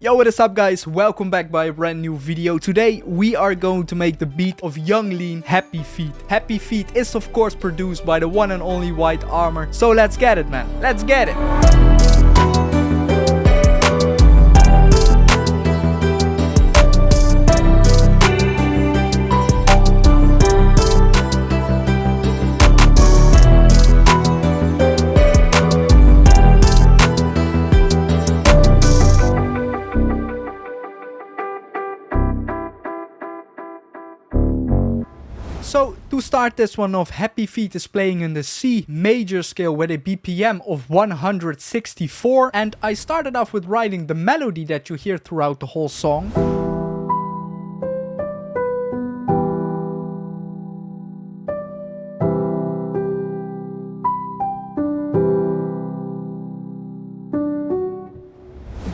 Yo, what is up guys? Welcome back by a brand new video. Today we are going to make the beat of Young Lean Happy Feet. Happy Feet is of course produced by the one and only whitearmor. So let's get it, man. Let's get it. So to start this one off, Happy Feet is playing in the C major scale with a BPM of 164, and I started off with writing the melody that you hear throughout the whole song.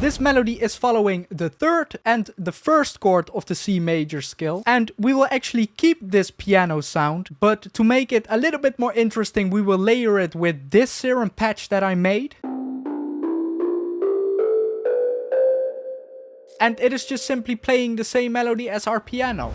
This melody is following the third and the first chord of the C major scale, and we will actually keep this piano sound, but to make it a little bit more interesting we will layer it with this sherm patch that I made. And it is just simply playing the same melody as our piano.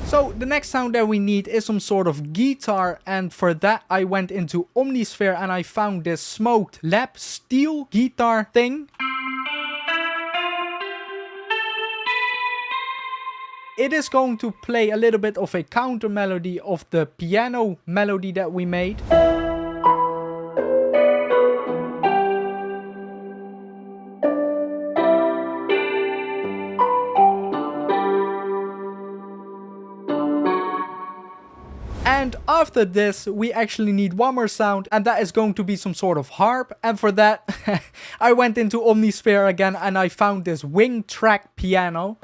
So the next sound that we need is some sort of guitar, and for that I went into Omnisphere and I found this smoked lap steel guitar thing. It is going to play a little bit of a counter melody of the piano melody that we made. And after this we actually need one more sound, and that is going to be some sort of harp, and for that I went into Omnisphere again and I found this wing track piano.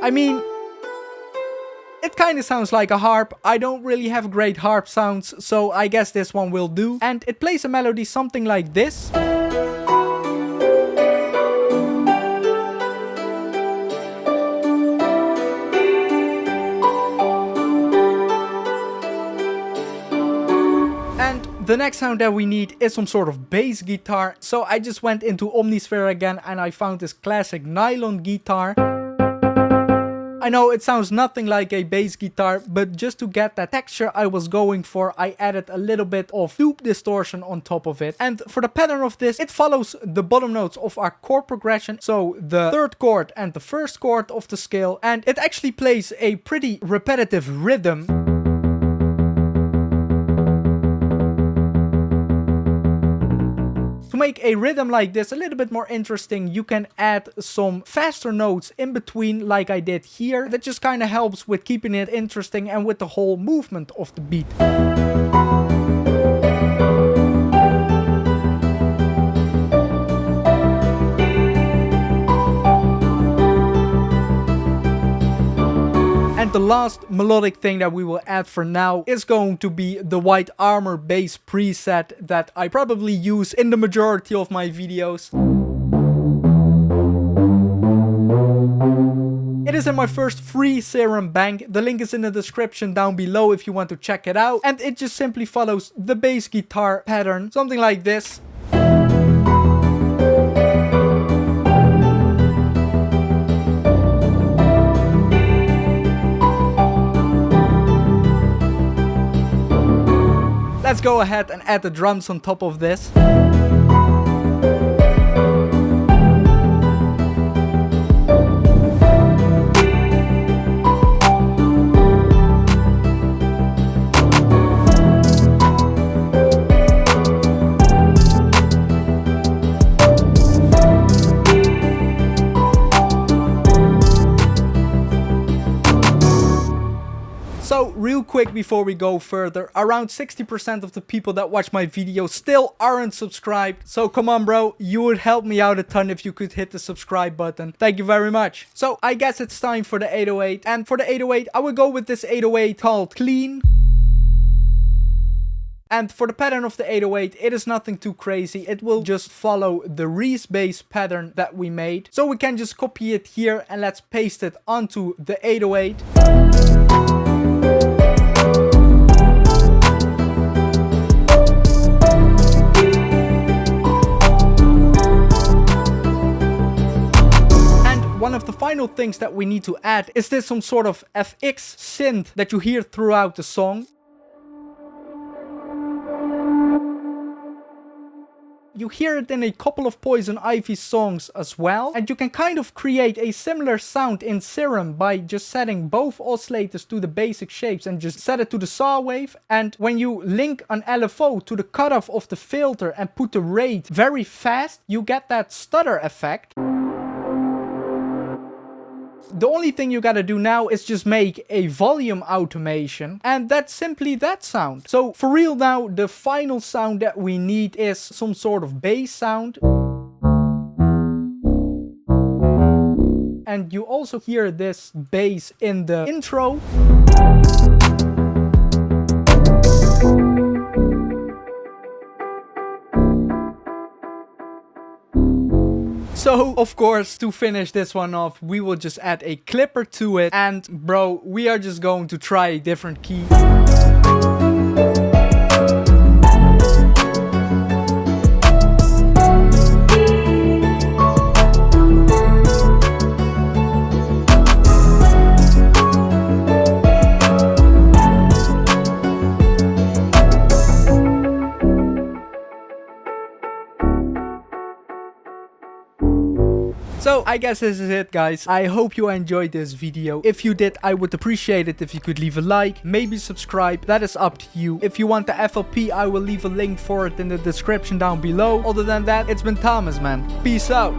I mean, it kind of sounds like a harp. I don't really have great harp sounds, so I guess this one will do. And it plays a melody something like this. The next sound that we need is some sort of bass guitar, so I just went into Omnisphere again and I found this classic nylon guitar. I know it sounds nothing like a bass guitar, but just to get that texture I was going for, I added a little bit of loop distortion on top of it. And for the pattern of this, it follows the bottom notes of our chord progression, so the third chord and the first chord of the scale, and it actually plays a pretty repetitive rhythm. To make a rhythm like this a little bit more interesting, you can add some faster notes in between like I did here. That just kind of helps with keeping it interesting and with the whole movement of the beat. And the last melodic thing that we will add for now is going to be the whitearmor bass preset that I probably use in the majority of my videos. It is in my first free sherm bank. The link is in the description down below if you want to check it out. And it just simply follows the bass guitar pattern, something like this. Let's go ahead and add the drums on top of this. So real quick before we go further, around 60% of the people that watch my videos still aren't subscribed. So come on bro, you would help me out a ton if you could hit the subscribe button. Thank you very much. So I guess it's time for the 808, and for the 808 I will go with this 808 called Clean. And for the pattern of the 808, it is nothing too crazy. It will just follow the Reese Bass pattern that we made. So we can just copy it here and let's paste it onto the 808. One of the final things that we need to add is this some sort of FX synth that you hear throughout the song. You hear it in a couple of Poison Ivy songs as well. And you can kind of create a similar sound in Sherm by just setting both oscillators to the basic shapes and just set it to the saw wave. And when you link an LFO to the cutoff of the filter and put the rate very fast, you get that stutter effect. The only thing you gotta do now is just make a volume automation, and that's simply that sound. So for real now, the final sound that we need is some sort of bass sound. And you also hear this bass in the intro. So, of course, to finish this one off, we will just add a clipper to it. And bro, we are just going to try a different key. So I guess this is it, guys. I hope you enjoyed this video. If you did, I would appreciate it if you could leave a like, maybe subscribe. That is up to you. If you want the FLP, I will leave a link for it in the description down below. Other than that, it's been Thomas, man. Peace out.